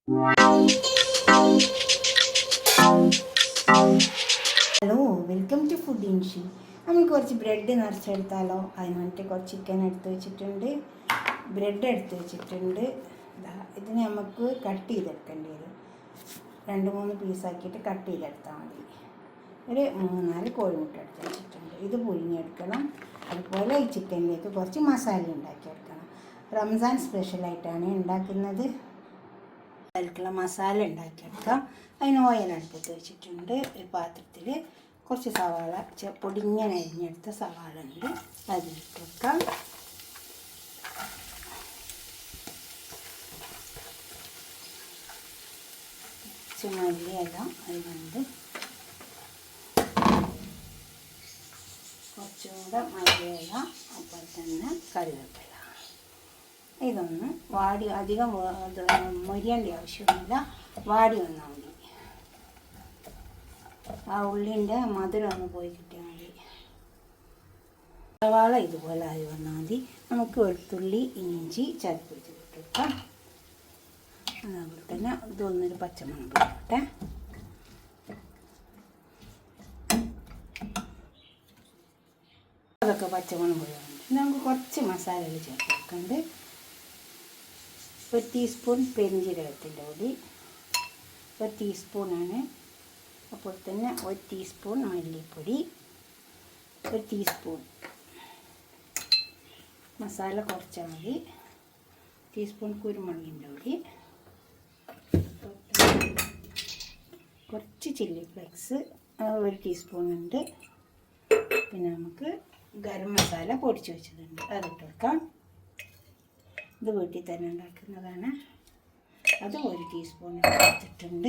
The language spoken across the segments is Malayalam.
ഹലോ, വെൽക്കം ടു ഫുഡ് ഇൻഷി. നമുക്ക് കുറച്ച് ബ്രെഡ് നിറച്ചെടുത്താലോ? അതിന് വേണ്ടിയിട്ട് കുറച്ച് ചിക്കൻ എടുത്ത് വെച്ചിട്ടുണ്ട്, ബ്രെഡ് എടുത്ത് വെച്ചിട്ടുണ്ട്. ഇത് നമുക്ക് കട്ട് ചെയ്തെടുക്കേണ്ടി വരും. 2-3 പീസാക്കിയിട്ട് കട്ട് ചെയ്തെടുത്താൽ മതി. ഒരു 3-4 കോഴിമുട്ട എടുത്ത് വെച്ചിട്ടുണ്ട്. ഇത് പുഴുങ്ങിയെടുക്കണം. അതുപോലെ ഈ ചിക്കനിലേക്ക് കുറച്ച് മസാല ഉണ്ടാക്കിയെടുക്കണം. റംസാൻ സ്പെഷ്യലായിട്ടാണ് ഉണ്ടാക്കുന്നത്. അതിലേക്കുള്ള മസാല ഉണ്ടാക്കിയെടുക്കാം. അതിന് ഓയിൽ അടുപ്പത്ത് വെച്ചിട്ടുണ്ട്. ഒരു പാത്രത്തിൽ കുറച്ച് സവാള പൊടിങ്ങനെ അരിഞ്ഞെടുത്ത സവാള ഉണ്ട്, അതിലിട്ട് വെക്കാം. മല്ലിയില അതിലുണ്ട്, കുറച്ചുകൂടെ മല്ലിയില, അതുപോലെ തന്നെ കറിവേപ്പില. ഇതൊന്ന് വാടി, അധികം മൊരിയേണ്ട ആവശ്യമൊന്നുമില്ല, വാടി വന്നാൽ മതി. ആ ഉള്ളിൻ്റെ മധുരം ഒന്ന് പോയി കിട്ടിയാൽ മതി. സവാള ഇതുപോലെ ആയി വന്നാൽ മതി. നമുക്ക് വെളുത്തുള്ളി ഇഞ്ചി ചതപ്പിച്ച് ഇട്ടെടുക്കാം. അതുപോലെ തന്നെ ഇതൊന്നൊരു പച്ചമണം പോകട്ടെ. അതൊക്കെ പച്ചമണം പോയാണ്. നമുക്ക് കുറച്ച് മസാലകൾ ചേർത്ത് വെക്കുന്നുണ്ട്. 1 ടീസ്പൂൺ പെരിഞ്ജീരകത്തിൻ്റെ പൊടി, 1 ടീസ്പൂണാണ്. അപ്പോൾ തന്നെ 1 ടീസ്പൂൺ മല്ലിപ്പൊടി, 1 ടീസ്പൂൺ മസാല കുറച്ചാൽ മതി, ടീസ്പൂൺ കുരുമുളകിൻ്റെ പൊടി, കുറച്ച് ചില്ലി ഫ്ലേക്സ് 1 ടീസ്പൂൺ ഉണ്ട്. പിന്നെ നമുക്ക് ഗരം മസാല പൊടിച്ച് വെച്ചതുണ്ട്, അതിട്ട് വെക്കാം. ഇത് വീട്ടിൽ തന്നെ ഉണ്ടാക്കുന്നതാണ്. അത് 1 ടീസ്പൂൺ എടുത്തിട്ടുണ്ട്.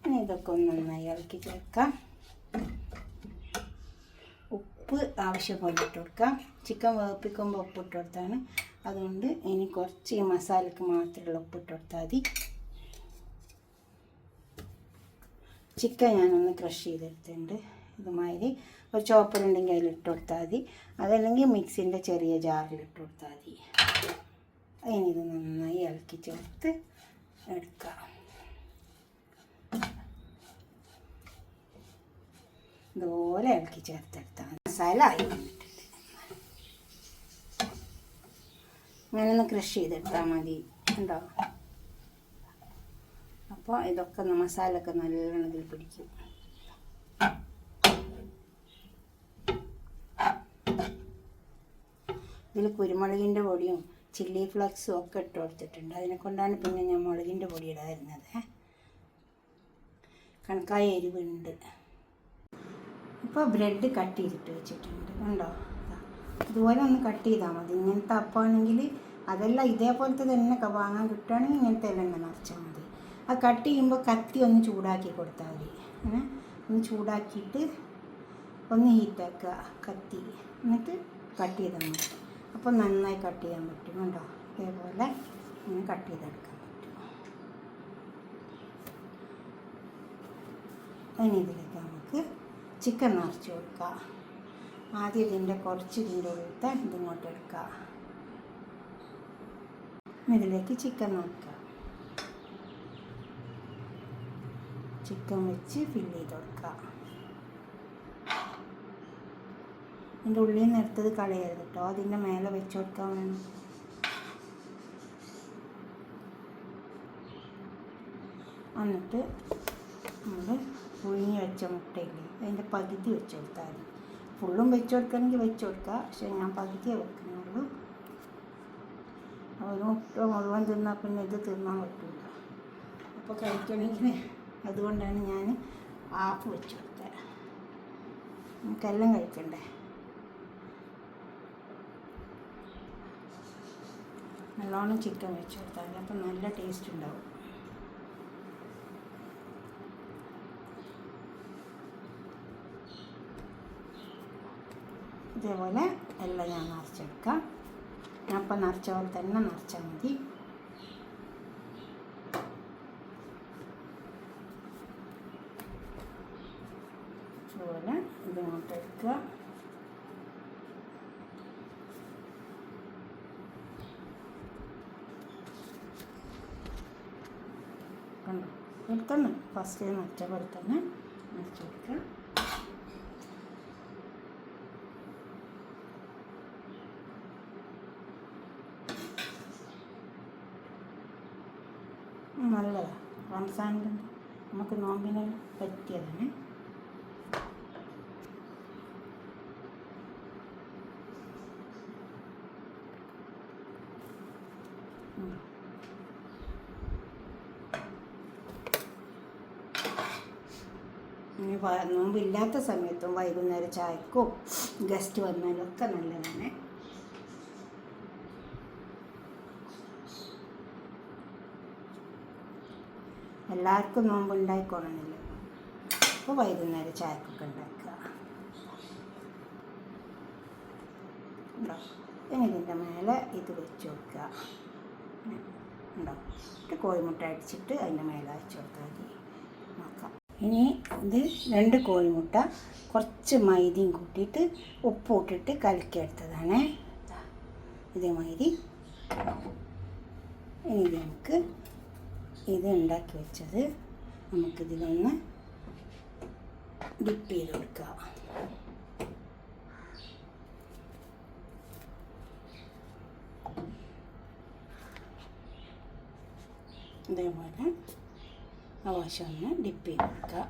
ഇനി ഇതൊക്കെ ഒന്ന് നന്നായി ഇളക്കി ചേർക്കാം. ഉപ്പ് ആവശ്യപോലെ ഇട്ട് കൊടുക്കാം. ചിക്കൻ വേപ്പിക്കുമ്പോൾ ഉപ്പ് ഇട്ട് കൊടുത്താണ്, അതുകൊണ്ട് ഇനി കുറച്ച് ഈ മസാലയ്ക്ക് മാത്രമുള്ള ഉപ്പ് ഇട്ട് കൊടുത്താൽ മതി. ചിക്കൻ ഞാനൊന്ന് ക്രഷ് ചെയ്തെടുത്തിട്ടുണ്ട്. ഇതുമാതിരി ഒരു ചോപ്പറുണ്ടെങ്കിൽ അതിലിട്ട് കൊടുത്താൽ മതി, അതല്ലെങ്കിൽ മിക്സിൻ്റെ ചെറിയ ജാറിലിട്ട് കൊടുത്താൽ മതി. ഇനി ഇത് നന്നായി ഇളക്കി ചേർത്ത് എടുക്കാം. ഇതുപോലെ ഇളക്കി ചേർത്തെടുത്താൽ മസാല ആയി വന്നിട്ടുണ്ട്. ഞാനൊന്ന് ക്രഷ് ചെയ്തെടുത്താൽ മതി, ഉണ്ടോ? അപ്പോൾ ഇതൊക്കെ മസാലയൊക്കെ നല്ലോണം ഇതിൽ പിടിക്കും. ഇതിൽ കുരുമുളകിൻ്റെ പൊടിയും ചില്ലി ഫ്ലക്സും ഒക്കെ ഇട്ട് കൊടുത്തിട്ടുണ്ട്. അതിനെ കൊണ്ടാണ് പിന്നെ ഞാൻ മുളകിൻ്റെ പൊടി ഇടാതിരുന്നത്. കണക്കായ എരിവുണ്ട്. ഇപ്പോൾ ബ്രെഡ് കട്ട് ചെയ്തിട്ട് വെച്ചിട്ടുണ്ട്, കണ്ടോ? ഇതുപോലെ ഒന്ന് കട്ട് ചെയ്താൽ മതി. ഇങ്ങനത്തെ അപ്പമാണെങ്കിൽ അതെല്ലാം ഇതേപോലത്തെ തന്നെ വാങ്ങാൻ കിട്ടുകയാണെങ്കിൽ ഇങ്ങനത്തെ എല്ലാം നിറച്ചാൽ മതി. അത് കട്ട് ചെയ്യുമ്പോൾ കത്തി ഒന്ന് ചൂടാക്കി കൊടുത്താൽ മതി. അങ്ങനെ ഒന്ന് ചൂടാക്കിയിട്ട് ഒന്ന് ഹീറ്റാക്കുക കത്തി, എന്നിട്ട് കട്ട് ചെയ്താൽ മതി. അപ്പോൾ നന്നായി കട്ട് ചെയ്യാൻ പറ്റും, കണ്ടോ? ഇതേപോലെ ഇങ്ങനെ കട്ട് ചെയ്തെടുക്കാൻ പറ്റും. ഇനി ഇതിലേക്ക് നമുക്ക് ചിക്കൻ നിറച്ച് കൊടുക്കുക. ആദ്യം ഇതിൻ്റെ കുറച്ച് ഇതിൻ്റെ ഉള്ളിലത്തെ ഇതിങ്ങോട്ട് എടുക്കുക. ഇതിലേക്ക് ചിക്കൻ നിറക്കുക. ചിക്കൻ വെച്ച് ഫില്ല് ചെയ്ത് കൊടുക്കുക. ഇതിൻ്റെ ഉള്ളിൽ നിന്ന് എടുത്തത് കളയരുത് കേട്ടോ, അതിൻ്റെ മേലെ വെച്ച് കൊടുക്കാൻ വേണം. എന്നിട്ട് നമ്മൾ പുഴുങ്ങി വെച്ച മുട്ടയില്ലേ, അതിൻ്റെ പകുതി വെച്ച് കൊടുത്താൽ മതി. ഫുള്ളും വെച്ച് കൊടുക്കണമെങ്കിൽ വെച്ച് കൊടുക്കുക, പക്ഷേ ഞാൻ പകുതിയേ വെക്കുന്നുള്ളൂ. ഒരു മുട്ട മുഴുവൻ തിന്നാൽ പിന്നെ ഇത് തിന്നാൻ പറ്റില്ല. അപ്പോൾ കഴിക്കണമെങ്കിൽ അതുകൊണ്ടാണ് ഞാൻ ഹാഫ് വെച്ച് കൊടുത്തത്. നമുക്കെല്ലാം കഴിക്കണ്ടേ. നല്ലോണം ചിക്കൻ വെച്ച് കൊടുത്താൽ അപ്പം നല്ല ടേസ്റ്റ് ഉണ്ടാവും. ഇതേപോലെ എല്ലാം ഞാൻ നിറച്ചെടുക്കാം. ഞാൻ അപ്പം നിറച്ച പോലെ തന്നെ നിറച്ചാൽ മതി. ഇതുപോലെ ഇതിങ്ങോട്ട് എടുക്കുക. കണ്ടോ എടുത്തന്നെ ഫസ്റ്റ് മറ്റേ പോലെ തന്നെ മറിച്ച് കൊടുക്കുക. നല്ലതാണ് റംസാനിൽ നമുക്ക് നോമ്പിന് പറ്റിയതാണ്. നോമ്പില്ലാത്ത സമയത്തും വൈകുന്നേരം ചായക്കും ഗസ്റ്റ് വന്നാലും ഒക്കെ നല്ലതാണ്. എല്ലാവർക്കും നോമ്പ് ഉണ്ടായിക്കൊള്ളണമെന്നില്ല. അപ്പോൾ വൈകുന്നേരം ചായക്കൊക്കെ ഉണ്ടാക്കുക. ഇനി ഇതിൻ്റെ മേലെ ഇത് വെച്ച് കൊടുക്കുക. ഉണ്ടോ കോഴിമുട്ട അടിച്ചിട്ട് അതിൻ്റെ മേലെ വെച്ച് കൊടുത്താൽ മതി. നോക്കാം. ഇനി ഇത് 2 കോഴിമുട്ട കുറച്ച് മൈദയും കൂട്ടിയിട്ട് ഉപ്പ് ഇട്ടിട്ട് കലക്കിയെടുത്തതാണ്. ഇതേമാതിരി ഇനി ഇത് നമുക്ക് ഇത് ഉണ്ടാക്കി വെച്ചത് നമുക്കിതിലൊന്ന് ഡിപ്പ് ചെയ്ത് കൊടുക്കുക. ഇതേപോലെ ആവശ്യം ഒന്ന് ഡിപ്പ് ചെയ്ത് കൊടുക്കുക.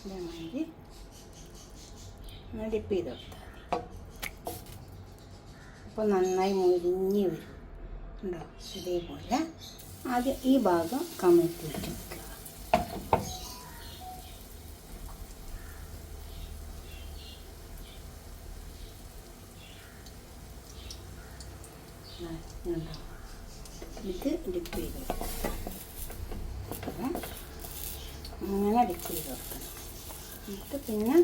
ഇതേമാതിരി ഡിപ്പ് ചെയ്ത് കൊടുത്താൽ അപ്പോൾ നന്നായി മുരിഞ്ഞ് വരും. ഉണ്ടോ ഇതേപോലെ ആദ്യം ഈ ഭാഗം കമഴ്ത്തി വെച്ച് വെക്കുക. ഇത് ഡിപ്പ് ചെയ്ത് കൊടുക്കുക. അങ്ങനെ ഡിപ്പ് ചെയ്ത് കൊടുക്കണം. എന്നിട്ട് പിന്നെ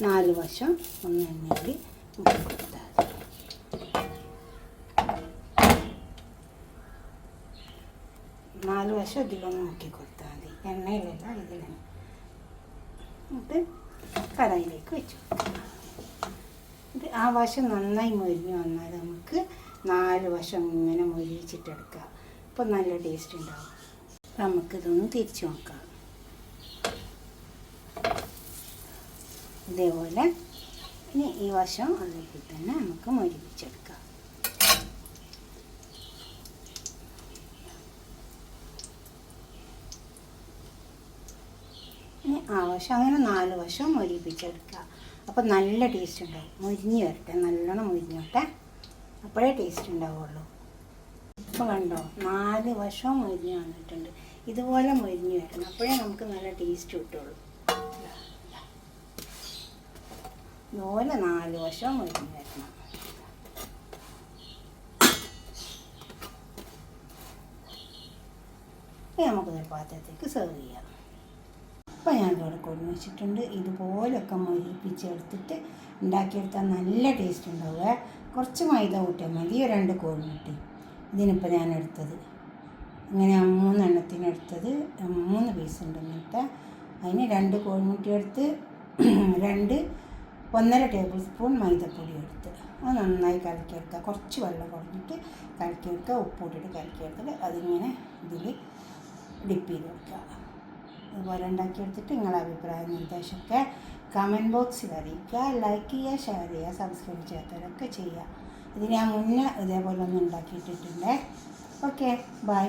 4 വശം ഒന്ന് എണ്ണയിൽ മുക്കി കൊടുത്താൽ മതി. 4 വശം ഇതിലൊന്ന് മുക്കി കൊടുത്താൽ മതി. എണ്ണയിലല്ല ഇതിലാണ്. എന്നിട്ട് കടായിലേക്ക് വെച്ച് കൊടുക്കുക. ഇത് ആ വശം നന്നായി മൊരിഞ്ഞ് വന്നാൽ നമുക്ക് 4 വശം ഇങ്ങനെ മൊരിച്ചിട്ടെടുക്കാം. അപ്പോൾ നല്ല ടേസ്റ്റ് ഉണ്ടാവും. അപ്പം നമുക്കിതൊന്ന് തിരിച്ച് നോക്കാം. ഇതേപോലെ ഇനി ഈ വശം അതേപോലെ തന്നെ നമുക്ക് മൊരിപ്പിച്ചെടുക്കാം. ഇനി ആ വശം അങ്ങനെ 4 വശം മൊരിപ്പിച്ചെടുക്കുക. അപ്പോൾ നല്ല ടേസ്റ്റ് ഉണ്ടാവും. മൊരിഞ്ഞ് വരട്ടെ, നല്ലോണം മൊരിഞ്ഞ് വരട്ടെ, അപ്പോഴേ ടേസ്റ്റ് ഉണ്ടാവുള്ളൂ. ഇപ്പോൾ കണ്ടോ 4 വശം മൊരിഞ്ഞ് വന്നിട്ടുണ്ട്. ഇതുപോലെ മൊരിഞ്ഞ് വരണം, അപ്പോഴേ നമുക്ക് നല്ല ടേസ്റ്റ് കിട്ടുള്ളൂ. ഇതുപോലെ 4 വശം മൊരിഞ്ഞ് വരണം. ഇനി നമുക്കൊരു പാത്രത്തേക്ക് സെർവ് ചെയ്യാം. അപ്പോൾ ഞാനിവിടെ കൊണ്ടുവന്ന് വെച്ചിട്ടുണ്ട്. ഇതുപോലൊക്കെ മൊരിപ്പിച്ചെടുത്തിട്ട് ഉണ്ടാക്കിയെടുത്താൽ നല്ല ടേസ്റ്റ് ഉണ്ടാവുക. കുറച്ച് മൈദ കൂട്ടിയാൽ മതി. 2 കോഴിമുട്ടി ഇതിനിപ്പോൾ ഞാൻ എടുത്തത് ഇങ്ങനെ 3 എണ്ണത്തിനെടുത്തത് 3 പീസ് ഉണ്ട്. എന്നിട്ട് അതിന് 2 കോഴിമുട്ടി എടുത്ത് 1.5 ടേബിൾ സ്പൂൺ മൈദപ്പൊടി എടുത്ത് അത് നന്നായി കലക്കിയെടുക്കുക. കുറച്ച് വെള്ളം കുറഞ്ഞിട്ട് കലക്കിയെടുക്കുക. ഉപ്പ് ഇട്ടിട്ട് കലക്കിയെടുത്തിട്ട് അതിങ്ങനെ ഇതിൽ ഡിപ്പ് ചെയ്ത് വെക്കുക. അതുപോലെ ഉണ്ടാക്കിയെടുത്തിട്ട് നിങ്ങളുടെ അഭിപ്രായം നിർദ്ദേശമൊക്കെ കമൻറ്റ് ബോക്സിൽ അറിയിക്കുക. ലൈക്ക് ചെയ്യുക, ഷെയർ ചെയ്യുക, സബ്സ്ക്രൈബ് ചെയ്യാത്തവരൊക്കെ ചെയ്യുക. ഇത് ഞാൻ മുന്നേ ഇതേപോലെ ഒന്ന് ഉണ്ടാക്കിയിട്ടിട്ടുണ്ട്. Okay, by.